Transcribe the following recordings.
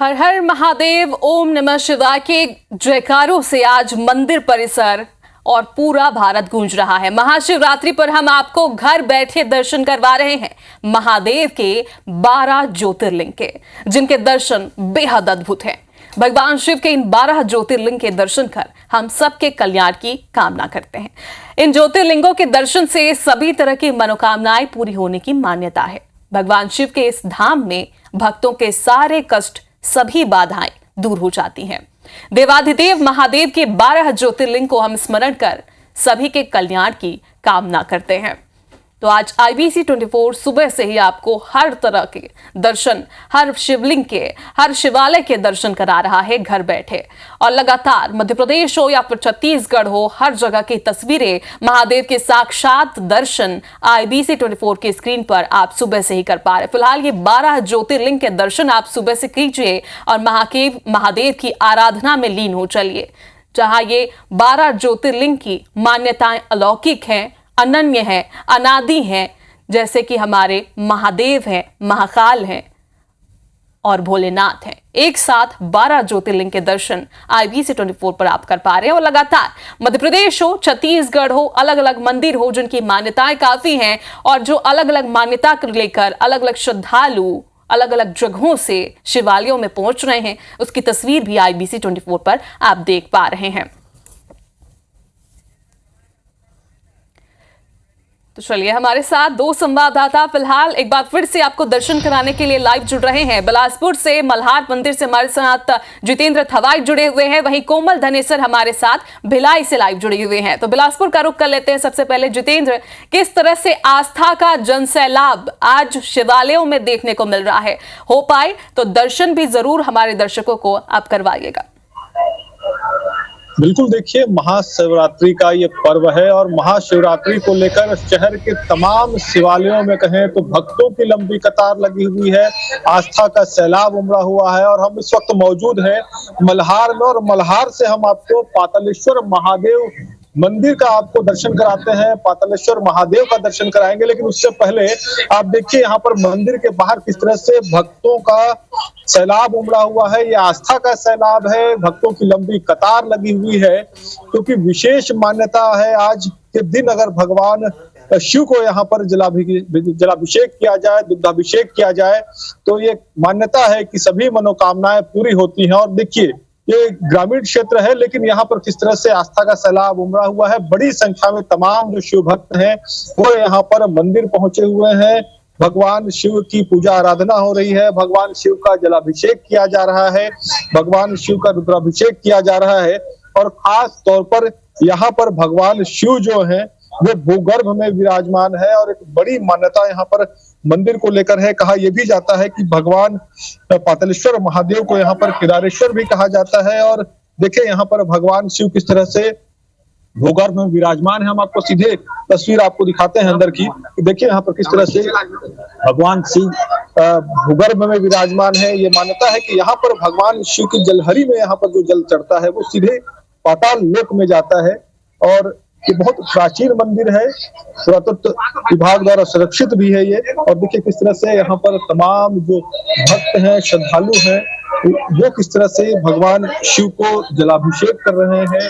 हर हर महादेव, ओम नमः शिवाय के जयकारों से आज मंदिर परिसर और पूरा भारत गूंज रहा है। महाशिवरात्रि पर हम आपको घर बैठे दर्शन करवा रहे हैं महादेव के 12 ज्योतिर्लिंग के, जिनके दर्शन बेहद अद्भुत हैं। भगवान शिव के इन 12 ज्योतिर्लिंग के दर्शन कर हम सबके कल्याण की कामना करते हैं। इन ज्योतिर्लिंगों के दर्शन से सभी तरह की मनोकामनाएं पूरी होने की मान्यता है। भगवान शिव के इस धाम में भक्तों के सारे कष्ट, सभी बाधाएं दूर हो जाती हैं। देवाधिदेव महादेव के 12 ज्योतिर्लिंग को हम स्मरण कर सभी के कल्याण की कामना करते हैं। तो आज IBC 24 सुबह से ही आपको हर तरह के दर्शन, हर शिवलिंग के, हर शिवालय के दर्शन करा रहा है घर बैठे। और लगातार मध्य प्रदेश हो या फिर छत्तीसगढ़ हो, हर जगह की तस्वीरें, महादेव के साक्षात दर्शन IBC 24 की स्क्रीन पर आप सुबह से ही कर पा रहे। फिलहाल ये 12 ज्योतिर्लिंग के दर्शन आप सुबह से कीजिए और महादेव की आराधना में लीन हो चलिए, जहां ये 12 ज्योतिर्लिंग की मान्यताएं अलौकिक हैं, अनन्य है, अनादि है, जैसे कि हमारे महादेव हैं, महाकाल हैं और भोलेनाथ हैं। एक साथ 12 ज्योतिर्लिंग के दर्शन IBC 24 पर आप कर पा रहे हैं। और लगातार मध्य प्रदेश हो, छत्तीसगढ़ हो, अलग अलग मंदिर हो जिनकी मान्यताएं काफी हैं और जो अलग अलग मान्यता को लेकर अलग अलग श्रद्धालु अलग अलग जगहों से शिवालयों में पहुंच रहे हैं, उसकी तस्वीर भी IBC 24 पर आप देख पा रहे हैं। तो चलिए, हमारे साथ दो संवाददाता फिलहाल एक बार फिर से आपको दर्शन कराने के लिए लाइव जुड़ रहे हैं। बिलासपुर से मल्हार मंदिर से हमारे साथ जितेंद्र थवाई जुड़े हुए हैं, वहीं कोमल धनेसर हमारे साथ भिलाई से लाइव जुड़े हुए हैं। तो बिलासपुर का रुख कर लेते हैं। सबसे पहले जितेंद्र, किस तरह से आस्था का जनसैलाब आज शिवालयों में देखने को मिल रहा है? हो पाए तो दर्शन भी जरूर हमारे दर्शकों को आप करवाइएगा। बिल्कुल, देखिए, महाशिवरात्रि का ये पर्व है और महाशिवरात्रि को लेकर शहर के तमाम शिवालयों में कहें तो भक्तों की लंबी कतार लगी हुई है, आस्था का सैलाब उमड़ा हुआ है। और हम इस वक्त मौजूद हैं मल्हार में और मल्हार से हम आपको पातालेश्वर महादेव मंदिर का आपको दर्शन कराते हैं, पातालेश्वर महादेव का दर्शन कराएंगे। लेकिन उससे पहले आप देखिए यहाँ पर मंदिर के बाहर किस तरह से भक्तों का सैलाब उमड़ा हुआ है। ये आस्था का सैलाब है, भक्तों की लंबी कतार लगी हुई है, क्योंकि विशेष मान्यता है आज के दिन अगर भगवान शिव को यहाँ पर जलाभिषेक किया जाए, दुग्धाभिषेक किया जाए, तो ये मान्यता है कि सभी मनोकामनाएं पूरी होती हैं। और देखिए, ये ग्रामीण क्षेत्र है, लेकिन यहाँ पर किस तरह से आस्था का सैलाब उमड़ा हुआ है। बड़ी संख्या में तमाम जो शिव भक्त हैं वो यहाँ पर मंदिर पहुंचे हुए हैं। भगवान शिव की पूजा आराधना हो रही है, भगवान शिव का जलाभिषेक किया जा रहा है, भगवान शिव का रुद्राभिषेक किया जा रहा है। और खास तौर पर यहाँ पर भगवान शिव जो है वो भूगर्भ में विराजमान है और एक बड़ी मान्यता यहाँ पर मंदिर को लेकर है। कहा यह भी जाता है कि भगवान पातालेश्वर महादेव को यहाँ पर केदारेश्वर भी कहा जाता है। और देखिए यहाँ पर भगवान शिव किस तरह से भूगर्भ में विराजमान है। हम आपको सीधे तस्वीर आपको दिखाते हैं अंदर की। देखिए यहाँ पर किस तरह से भगवान शिव भूगर्भ में विराजमान है। ये मान्यता है कि यहाँ पर भगवान शिव की जलहरी में यहाँ पर जो जल चढ़ता है वो सीधे पाताल लोक में जाता है। और ये बहुत प्राचीन मंदिर है, पुरातत्व विभाग द्वारा सुरक्षित भी है ये। और देखिए किस तरह से यहाँ पर तमाम जो भक्त हैं, श्रद्धालु हैं, वो किस तरह से भगवान शिव को जलाभिषेक कर रहे हैं।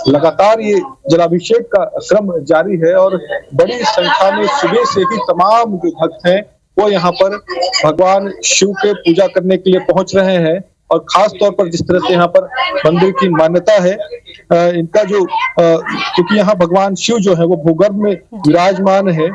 लगातार ये जलाभिषेक का क्रम जारी है और बड़ी संख्या में सुबह से ही तमाम जो भक्त हैं वो यहाँ पर भगवान शिव के पूजा करने के लिए पहुंच रहे हैं। और खास तौर पर जिस तरह से यहाँ पर मंदिर की मान्यता है, इनका जो क्योंकि यहाँ भगवान शिव जो है वो भूगर्भ में विराजमान है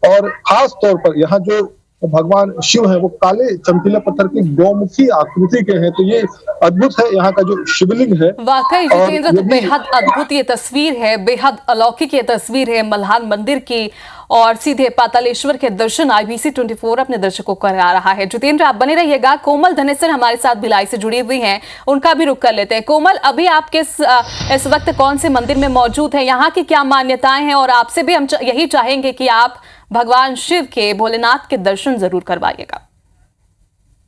और खास तौर पर यहाँ जो भगवान शिव है वो काले चमकीले पत्थर की गौमुखी आकृति के हैं। तो ये अद्भुत है यहाँ का जो शिवलिंग है। वाकई जितेंद्र, तो बेहद अद्भुत ये तस्वीर है, बेहद अलौकिक ये तस्वीर है मल्हार मंदिर की। और सीधे पातालेश्वर के दर्शन IBC 24 अपने दर्शकों को करा रहा है। जितेंद्र, आप बने रहिएगा। कोमल धनेसर हमारे साथ भिलाई से जुड़ी हुई हैं, उनका भी रुख कर लेते हैं। कोमल, अभी आप इस वक्त कौन से मंदिर में मौजूद हैं, यहाँ की क्या मान्यताएं हैं? और आपसे भी हम यही चाहेंगे कि आप भगवान शिव के, भोलेनाथ के दर्शन जरूर करवाइएगा।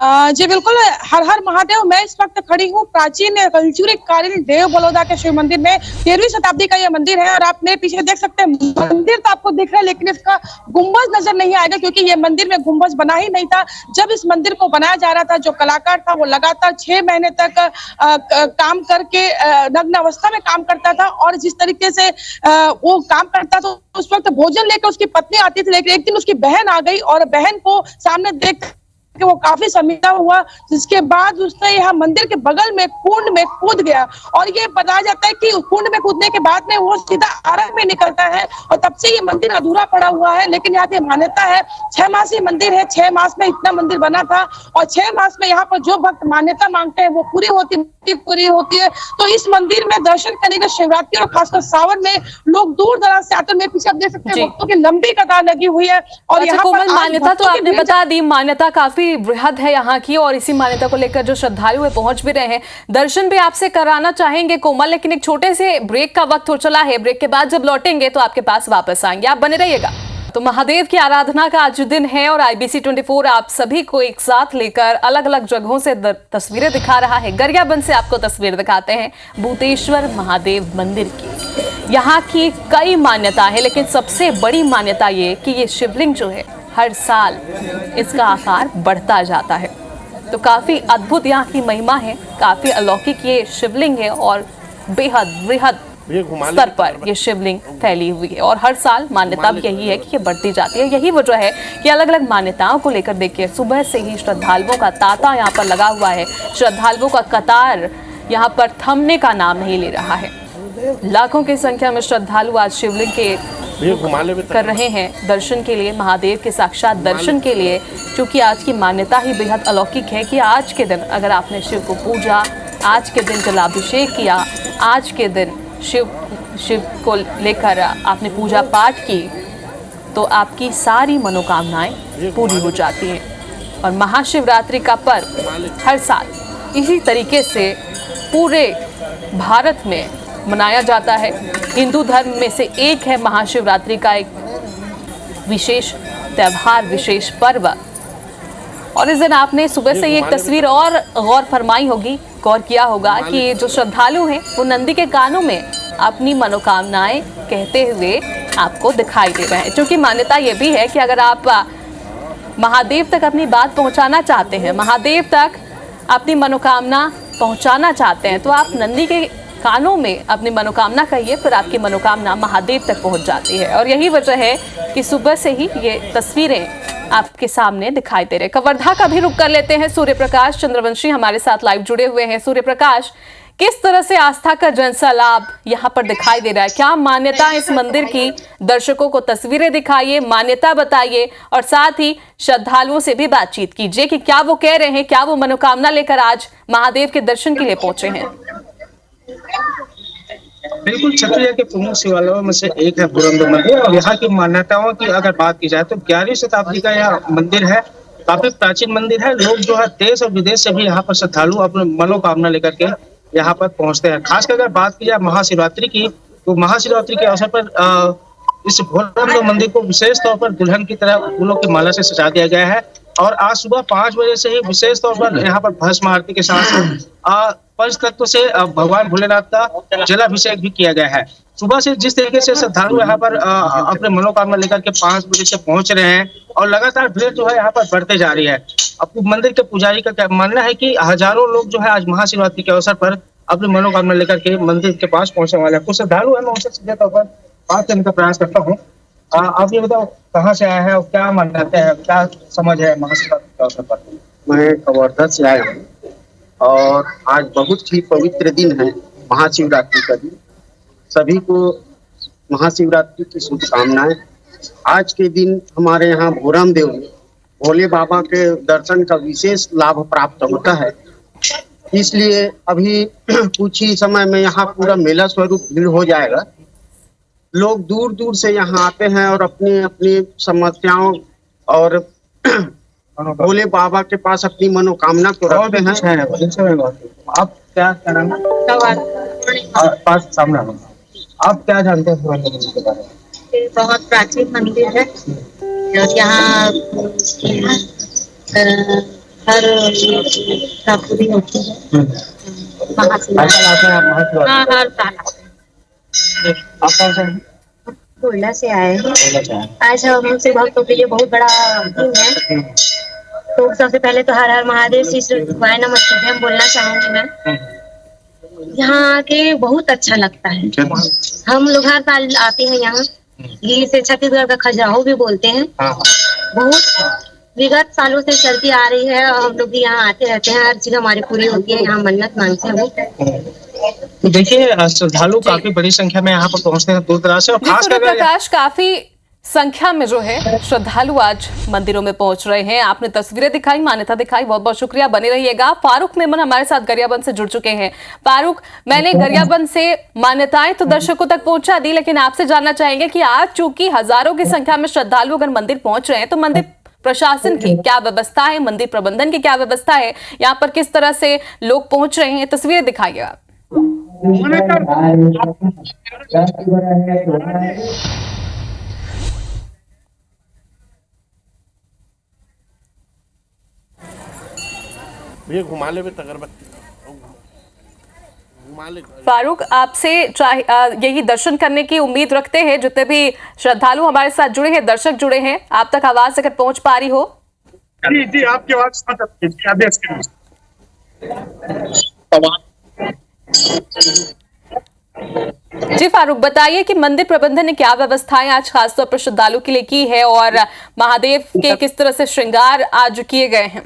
जी बिल्कुल, हर हर महादेव। मैं इस वक्त खड़ी हूँ प्राचीन कलचुरी कालीन देव बलौदा के शिव मंदिर में। 13वीं शताब्दी का यह मंदिर है और आप मेरे पीछे देख सकते हैं, मंदिर तो आपको दिख रहा है लेकिन इसका गुंबज नजर नहीं आएगा, क्योंकि ये मंदिर में गुंबज बना ही नहीं था। जब इस मंदिर को बनाया जा रहा था, जो कलाकार था वो लगातार 6 महीने तक काम करके नग्न अवस्था में काम करता था, और जिस तरीके से वो काम करता था उस वक्त भोजन लेकर उसकी पत्नी आती थी, लेकिन एक दिन उसकी बहन आ गई और बहन को सामने देख कि वो काफी शर्मिंदा हुआ, जिसके बाद उसने यहाँ मंदिर के बगल में कुंड में कूद गया। और ये बताया जाता है कि कुंड में कूदने के बाद में वो सीधा आरग में निकलता है, और तब से ये मंदिर अधूरा पड़ा हुआ है। लेकिन यहाँ की मान्यता है 6 मासी मंदिर है, 6 मास में इतना मंदिर बना था, और 6 मास में यहाँ पर जो भक्त मान्यता मांगते हैं वो पूरी होती है। तो इस मंदिर में दर्शन करने के शिवरात्रि और खासकर सावन में लोग दूर दराज से आते हैं। मेरे पीछे आप देख सकते हैं भक्तों की लंबी कतार लगी हुई है। और यहाँ पर मान्यता तो आपने बता दी, मान्यता काफी बृहद है यहाँ की, और इसी मान्यता को लेकर जो श्रद्धालु है पहुंच भी रहे हैं। दर्शन भी आपसे कराना चाहेंगे कोमल, लेकिन एक छोटे से ब्रेक का वक्त हो चला है। ब्रेक के बाद जब लौटेंगे तो आपके पास वापस आएंगे, आप बने रहिएगा। तो महादेव की आराधना का आज दिन है और IBC 24 आप सभी को एक साथ लेकर अलग अलग जगहों से तस्वीरें दिखा रहा है। गरियाबंद से आपको तस्वीर दिखाते हैं भूतेश्वर महादेव मंदिर की। यहाँ की कई मान्यता है, लेकिन सबसे बड़ी मान्यता ये कि ये शिवलिंग जो है हर साल इसका आकार बढ़ता जाता है। तो काफी अद्भुत यहाँ की महिमा है, काफी अलौकिक ये शिवलिंग है और बेहद बृहद स्तर पर ये शिवलिंग फैली हुई है। और हर साल मान्यता भी यही है कि ये बढ़ती जाती है। यही वजह है कि अलग अलग मान्यताओं को लेकर देखिए सुबह से ही श्रद्धालुओं का तांता यहाँ पर लगा हुआ है। श्रद्धालुओं का कतार यहाँ पर थमने का नाम नहीं ले रहा है। लाखों की संख्या में श्रद्धालु आज शिवलिंग के कर रहे हैं दर्शन के लिए, महादेव के साक्षात दर्शन के लिए। क्योंकि आज की मान्यता ही बेहद अलौकिक है कि आज के दिन अगर आपने शिव को पूजा, आज के दिन जलाभिषेक किया, आज के दिन शिव को लेकर आपने पूजा पाठ की, तो आपकी सारी मनोकामनाएं पूरी हो जाती हैं। और महाशिवरात्रि का पर्व हर साल इसी तरीके से पूरे भारत में मनाया जाता है। हिंदू धर्म में से एक है महाशिवरात्रि का एक विशेष त्यौहार, विशेष पर्व। और इस दिन आपने सुबह से ये एक तस्वीर और गौर फरमाई होगी, गौर किया होगा कि जो श्रद्धालु हैं वो नंदी के कानों में अपनी मनोकामनाएं कहते हुए आपको दिखाई दे रहे हैं। क्योंकि मान्यता ये भी है कि अगर आप महादेव तक अपनी बात पहुंचाना चाहते हैं, महादेव तक अपनी मनोकामना पहुंचाना चाहते हैं, तो आप नंदी के कानों में अपनी मनोकामना कहिए, फिर आपकी मनोकामना महादेव तक पहुंच जाती है। और यही वजह है कि सुबह से ही ये तस्वीरें आपके सामने दिखाई दे रहे। कवर्धा का भी रुख कर लेते हैं। सूर्य प्रकाश चंद्रवंशी हमारे साथ लाइव जुड़े हुए हैं। सूर्य प्रकाश, किस तरह से आस्था का जनसैलाब यहाँ पर दिखाई दे रहा है? क्या मान्यता इस मंदिर की? दर्शकों को तस्वीरें दिखाइए, मान्यता बताइए और साथ ही श्रद्धालुओं से भी बातचीत कीजिए कि क्या वो कह रहे हैं, क्या वो मनोकामना लेकर आज महादेव के दर्शन के लिए पहुंचे हैं। बिल्कुल, छत्तीसगढ़ के प्रमुख शिवालयों में से एक है पुरंदर मंदिर। और यहाँ की मान्यताओं की अगर बात की जाए तो 11वीं शताब्दी का यह मंदिर है। काफी प्राचीन मंदिर है। लोग जो है देश और विदेश से भी यहाँ पर श्रद्धालु अपने मनोकामना लेकर के यहाँ पर पहुंचते हैं। खासकर अगर बात की जाए महाशिवरात्रि की, तो महाशिवरात्रि के अवसर पर इस भोलेनाथ मंदिर को विशेष तौर पर दुल्हन की तरह फूलों की माला से सजा दिया गया है। और आज सुबह 5 बजे से ही विशेष तौर पर यहाँ पर भस्म आरती के साथ पंच तत्व से भगवान भोलेनाथ का जलाभिषेक भी किया गया है। सुबह से जिस तरीके से श्रद्धालु यहाँ पर अपने मनोकामना लेकर के 5 बजे से पहुंच रहे हैं और लगातार भीड़ जो है यहाँ पर बढ़ते जा रही है। अब मंदिर के पुजारी का क्या मानना है कि हजारों लोग जो है आज महाशिवरात्रि के अवसर पर अपनी मनोकामना लेकर के मंदिर के पास पहुंचने वाले हैं। कुछ श्रद्धालु है, मैं उनसे सीधे तौर पर बात करने का प्रयास करता हूँ। आप ये बताओ कहाँ से आए हैं और क्या मानते हैं, क्या समझ है महाशिवरात्रि के अवसर पर? मैं कवर्धा से आया हूँ और आज बहुत ही पवित्र दिन है, महाशिवरात्रि का दिन। सभी को महाशिवरात्रि की शुभकामनाएं। आज के दिन हमारे यहाँ भोरामदेव में भोले बाबा के दर्शन का विशेष लाभ प्राप्त होता है। इसलिए अभी कुछ ही समय में यहाँ पूरा मेला स्वरूप भीड़ हो जाएगा। लोग दूर दूर से यहाँ आते हैं और अपनी अपनी समस्याओं और भोले बाबा के पास अपनी मनोकामना को रखते हैं। आप क्या नाम है? सामने आप क्या जानते हैं पुराने मंदिर के बारे में? बहुत प्राचीन मंदिर है और यहाँ हर पूरी होती है महाशिवरात्रि। हाँ, हर साल आते हैं। गोंडा से आए हैं। आज हम शिव भक्तों के लिए बहुत बड़ा दिन है। तो सबसे पहले तो हर हर महादेव श्री शिवाय नमः शिवाय बोलना चाहूंगी मैं। यहाँ आके बहुत अच्छा लगता है। हम लोग हर साल आते हैं यहाँ। इसे छत्तीसगढ़ का खजुराहो भी बोलते हैं। बहुत विगत सालों से चलती आ रही है और हम लोग भी यहाँ आते रहते हैं। हर चीज हमारी पूरी होती है। यहाँ मन्नत मांगते हैं वो। तो देखिए श्रद्धालु काफी बड़ी संख्या में यहाँ पर पहुँचते हैं दूर दराज से, और खास कर प्रकाश काफी संख्या में जो है श्रद्धालु आज मंदिरों में पहुंच रहे हैं। आपने तस्वीरें दिखाई, मान्यता दिखाई, बहुत बहुत शुक्रिया। बने रहिएगा। फारूक मेमन हमारे साथ गरियाबंद से जुड़ चुके हैं। फारूक, मैंने गरियाबंद से मान्यताएं तो दर्शकों तक पहुंचा दी, लेकिन आपसे जानना चाहेंगे कि आज चूंकि हजारों की संख्या में श्रद्धालु अगर मंदिर पहुंच रहे हैं तो मंदिर प्रशासन की क्या व्यवस्था है, मंदिर प्रबंधन की क्या व्यवस्था है, यहाँ पर किस तरह से लोग पहुंच रहे हैं, तस्वीरें दिखाइए आप। घुमा ले अगरबत्ती घुमा ले। फारूक, आपसे यही दर्शन करने की उम्मीद रखते हैं। जितने भी श्रद्धालु हमारे साथ जुड़े हैं, दर्शक जुड़े हैं, आप तक आवाज अगर पहुंच पा रही हो। जी जी, आपकी आवाज जी फारूक, बताइए कि मंदिर प्रबंधन ने क्या व्यवस्थाएं आज खासतौर पर श्रद्धालु के लिए की है और महादेव के किस तरह से श्रृंगार आज किए गए हैं।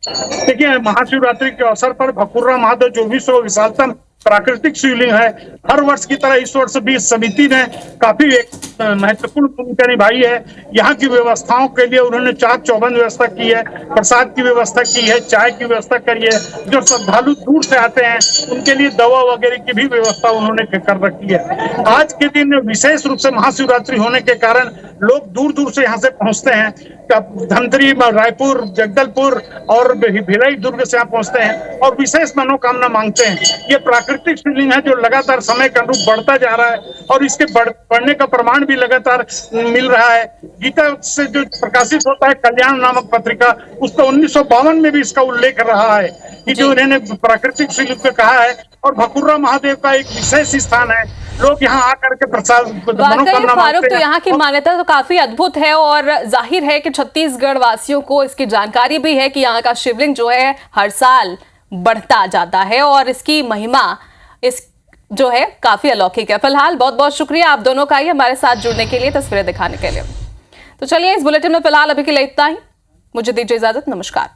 देखिए, महाशिवरात्रि के अवसर पर भकुर्रा महादेव जो विश्व विशालतम प्राकृतिक शिवलिंग है, हर वर्ष की तरह इस वर्ष भी समिति ने काफी एक महत्वपूर्ण भूमिका निभाई है। यहाँ की व्यवस्थाओं के लिए उन्होंने चाक चौबंद व्यवस्था की है, प्रसाद की व्यवस्था की है, चाय की व्यवस्था करी है। जो श्रद्धालु दूर से आते हैं उनके लिए दवा वगैरह की भी व्यवस्था उन्होंने कर रखी है। आज के दिन विशेष रूप से महाशिवरात्रि होने के कारण लोग दूर दूर से यहाँ से पहुंचते हैं। धमतरी, रायपुर, जगदलपुर और भिलाई दुर्ग से यहाँ पहुंचते हैं और विशेष मनोकामना मांगते हैं। ये प्राकृतिक शिवलिंग है जो लगातार समय के अनुरूप बढ़ता जा रहा है और इसके बढ़ने का प्रमाण भी लगातार मिल रहा है। गीता से जो प्रकाशित होता है कल्याण नामक पत्रिका, उसका 1952 में भी इसका उल्लेख रहा है कि जो उन्होंने प्राकृतिक शिवलिंग को कहा है। और भकुर्रा महादेव का एक विशेष स्थान है। लोग यहाँ आकर के प्रसाद मनोकामना फारूक, तो यहाँ की मान्यता तो काफी अद्भुत है और जाहिर है कि छत्तीसगढ़ वासियों को इसकी जानकारी भी है कि यहाँ का शिवलिंग जो है हर साल बढ़ता जाता है और इसकी महिमा इस जो है काफी अलौकिक है। फिलहाल बहुत बहुत शुक्रिया आप दोनों का ही हमारे साथ जुड़ने के लिए, तस्वीरें दिखाने के लिए। तो चलिए इस बुलेटिन में फिलहाल अभी के लिए इतना ही। मुझे दीजिए इजाजत। नमस्कार।